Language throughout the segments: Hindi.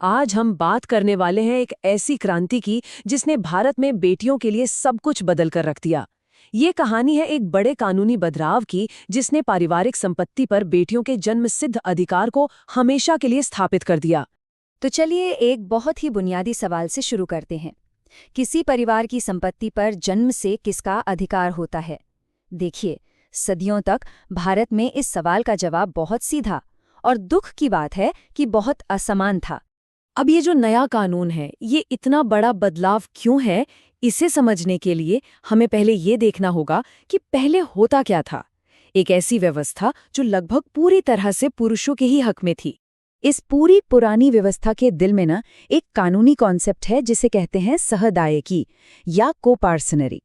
आज हम बात करने वाले हैं एक ऐसी क्रांति की जिसने भारत में बेटियों के लिए सब कुछ बदल कर रख दिया। ये कहानी है एक बड़े कानूनी बदलाव की जिसने पारिवारिक संपत्ति पर बेटियों के जन्मसिद्ध अधिकार को हमेशा के लिए स्थापित कर दिया। तो चलिए एक बहुत ही बुनियादी सवाल से शुरू करते हैं। किसी परिवार की संपत्ति पर जन्म से किसका अधिकार होता है? देखिए, सदियों तक भारत में इस सवाल का जवाब बहुत सीधा और दुख की बात है कि बहुत असमान था। अब ये जो नया कानून है, ये इतना बड़ा बदलाव क्यों है, इसे समझने के लिए हमें पहले ये देखना होगा कि पहले होता क्या था। एक ऐसी व्यवस्था जो लगभग पूरी तरह से पुरुषों के ही हक में थी। इस पूरी पुरानी व्यवस्था के दिल में ना एक कानूनी कॉन्सेप्ट है जिसे कहते हैं सहदायकी या कोपार्सनरी।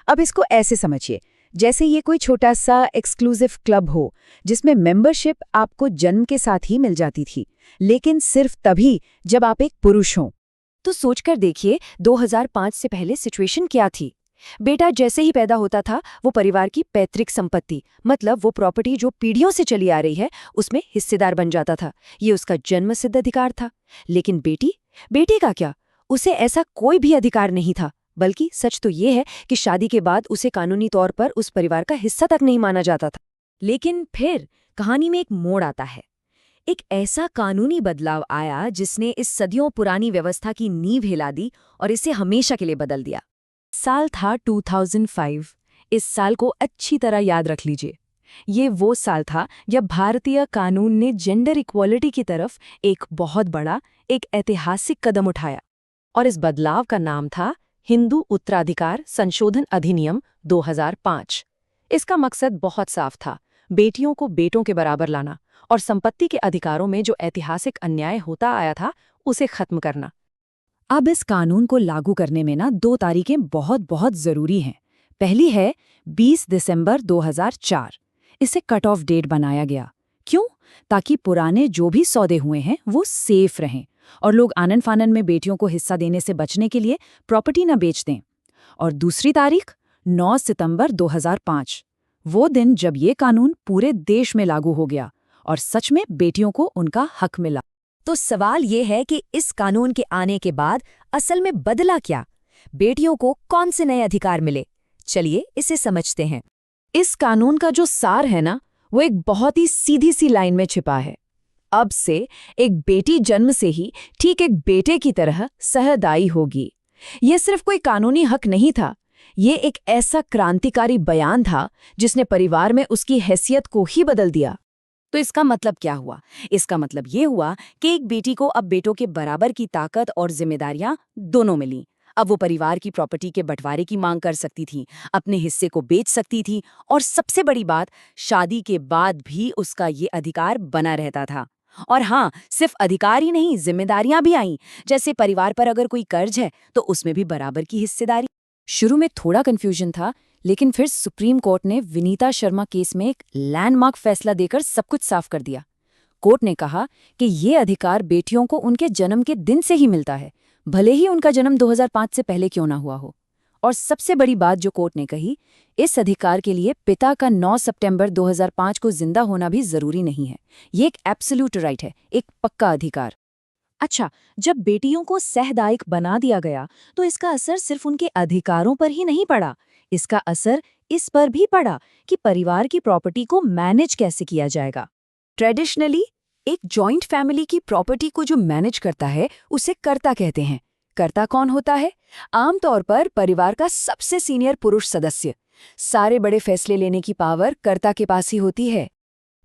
अब इसको ऐसे समझिए, जैसे ये कोई छोटा सा एक्सक्लूसिव क्लब हो जिसमें मेंबरशिप आपको जन्म के साथ ही मिल जाती थी, लेकिन सिर्फ तभी जब आप एक पुरुष हों। तो सोचकर देखिए 2005 से पहले सिचुएशन क्या थी। बेटा जैसे ही पैदा होता था वो परिवार की पैतृक संपत्ति, मतलब वो प्रॉपर्टी जो पीढ़ियों से चली आ रही है, उसमें हिस्सेदार बन जाता था। ये उसका जन्मसिद्ध अधिकार था। लेकिन बेटी का क्या? उसे ऐसा कोई भी अधिकार नहीं था। बल्कि सच तो ये है कि शादी के बाद उसे कानूनी तौर पर उस परिवार का हिस्सा तक नहीं माना जाता था। लेकिन फिर कहानी में एक मोड़ आता है। एक ऐसा कानूनी बदलाव आया जिसने इस सदियों पुरानी व्यवस्था की नींव हिला दी और इसे हमेशा के लिए बदल दिया। साल था 2005। इस साल को अच्छी तरह याद रख लीजिए। ये वो साल था जब भारतीय कानून ने जेंडर इक्वालिटी की तरफ एक बहुत बड़ा, एक ऐतिहासिक कदम उठाया। और इस बदलाव का नाम था हिंदू उत्तराधिकार संशोधन अधिनियम 2005। इसका मकसद बहुत साफ था, बेटियों को बेटों के बराबर लाना और संपत्ति के अधिकारों में जो ऐतिहासिक अन्याय होता आया था उसे खत्म करना। अब इस कानून को लागू करने में ना 2 तारीखें बहुत बहुत जरूरी हैं। पहली है 20 दिसंबर 2004। इसे कट ऑफ डेट बनाया गया। क्यों? ताकि पुराने जो भी सौदे हुए हैं वो सेफ रहें और लोग आनन फानन में बेटियों को हिस्सा देने से बचने के लिए प्रॉपर्टी न बेच दें। और दूसरी तारीख 9 सितंबर 2005, वो दिन जब ये कानून पूरे देश में लागू हो गया और सच में बेटियों को उनका हक मिला। तो सवाल ये है कि इस कानून के आने के बाद असल में बदला क्या? बेटियों को कौन से नए अधिकार मिले? चलिए इसे समझते हैं। इस कानून का जो सार है ना, वो एक बहुत ही सीधी सी लाइन में छिपा है। अब से एक बेटी जन्म से ही ठीक एक बेटे की तरह सहदायी होगी। ये सिर्फ कोई कानूनी हक नहीं था, ये एक ऐसा क्रांतिकारी बयान था जिसने परिवार में उसकी हैसियत को ही बदल दिया। तो इसका मतलब क्या हुआ? इसका मतलब ये हुआ कि एक बेटी को अब बेटों के बराबर की ताकत और जिम्मेदारियां दोनों मिलीं। अब वो परिवार की प्रॉपर्टी के बंटवारे की मांग कर सकती थी, अपने हिस्से को बेच सकती थी और सबसे बड़ी बात, शादी के बाद भी उसका ये अधिकार बना रहता था। और हाँ, सिर्फ अधिकार ही नहीं, जिम्मेदारियां भी आईं। जैसे परिवार पर अगर कोई कर्ज है तो उसमें भी बराबर की हिस्सेदारी। शुरू में थोड़ा कंफ्यूजन था, लेकिन फिर सुप्रीम कोर्ट ने विनीता शर्मा केस में एक लैंडमार्क फैसला देकर सब कुछ साफ कर दिया। कोर्ट ने कहा कि ये अधिकार बेटियों को उनके जन्म के दिन से ही मिलता है, भले ही उनका जन्म 2005 से पहले क्यों ना हुआ हो। और सबसे बड़ी बात जो कोर्ट ने कही, इस अधिकार के लिए पिता का 9 सितंबर 2005 को जिंदा होना भी जरूरी नहीं है। ये एक एब्सोल्यूट राइट है, एक पक्का अधिकार। अच्छा, जब बेटियों को सहदायिक बना दिया गया तो इसका असर सिर्फ उनके अधिकारों पर ही नहीं पड़ा, इसका असर इस पर भी पड़ा कि परिवार की प्रॉपर्टी को मैनेज कैसे किया जाएगा। ट्रेडिशनली एक जॉइंट फैमिली की प्रॉपर्टी को जो मैनेज करता है उसे कर्ता कहते हैं। कर्ता कौन होता है? आमतौर पर परिवार का सबसे सीनियर पुरुष सदस्य। सारे बड़े फैसले लेने की पावर कर्ता के पास ही होती है।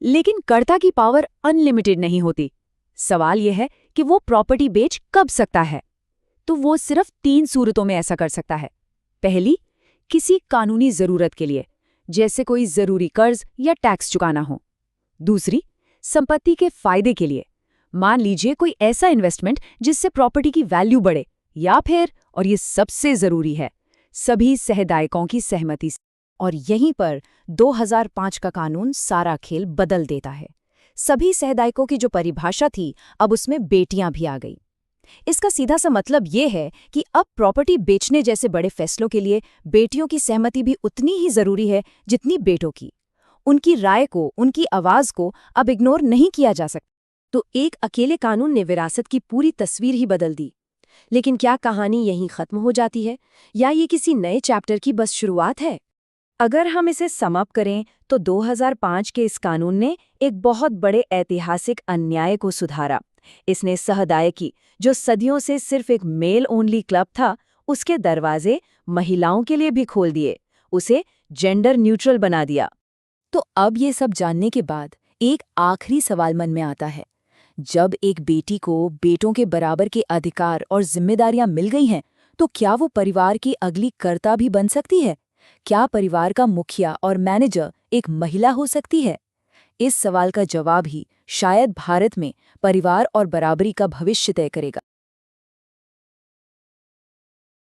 लेकिन कर्ता की पावर अनलिमिटेड नहीं होती। सवाल यह है कि वो प्रॉपर्टी बेच कब सकता है? तो वो सिर्फ 3 सूरतों में ऐसा कर सकता है। पहली, किसी कानूनी जरूरत के लिए, जैसे कोई जरूरी कर्ज या टैक्स चुकाना हो। दूसरी, संपत्ति के फायदे के लिए, मान लीजिए कोई ऐसा इन्वेस्टमेंट जिससे प्रॉपर्टी की वैल्यू बढ़े। या फिर, और ये सबसे जरूरी है, सभी सहदायकों की सहमति से। और यहीं पर 2005 का कानून सारा खेल बदल देता है। सभी सहदायकों की जो परिभाषा थी, अब उसमें बेटियां भी आ गई। इसका सीधा सा मतलब ये है कि अब प्रॉपर्टी बेचने जैसे बड़े फैसलों के लिए बेटियों की सहमति भी उतनी ही जरूरी है जितनी बेटों की। उनकी राय को, उनकी आवाज को अब इग्नोर नहीं किया जा सकता। तो एक अकेले कानून ने विरासत की पूरी तस्वीर ही बदल दी। लेकिन क्या कहानी यहीं खत्म हो जाती है, या ये किसी नए चैप्टर की बस शुरुआत है? अगर हम इसे समाप्त करें तो 2005 के इस कानून ने एक बहुत बड़े ऐतिहासिक अन्याय को सुधारा। इसने सहदायकी, जो सदियों से सिर्फ एक मेल ओनली क्लब था, उसके दरवाजे महिलाओं के लिए भी खोल दिए, उसे जेंडर न्यूट्रल बना दिया। तो अब ये सब जानने के बाद एक आखिरी सवाल मन में आता है। जब एक बेटी को बेटों के बराबर के अधिकार और जिम्मेदारियां मिल गई हैं, तो क्या वो परिवार की अगली कर्ता भी बन सकती है? क्या परिवार का मुखिया और मैनेजर एक महिला हो सकती है? इस सवाल का जवाब ही शायद भारत में परिवार और बराबरी का भविष्य तय करेगा।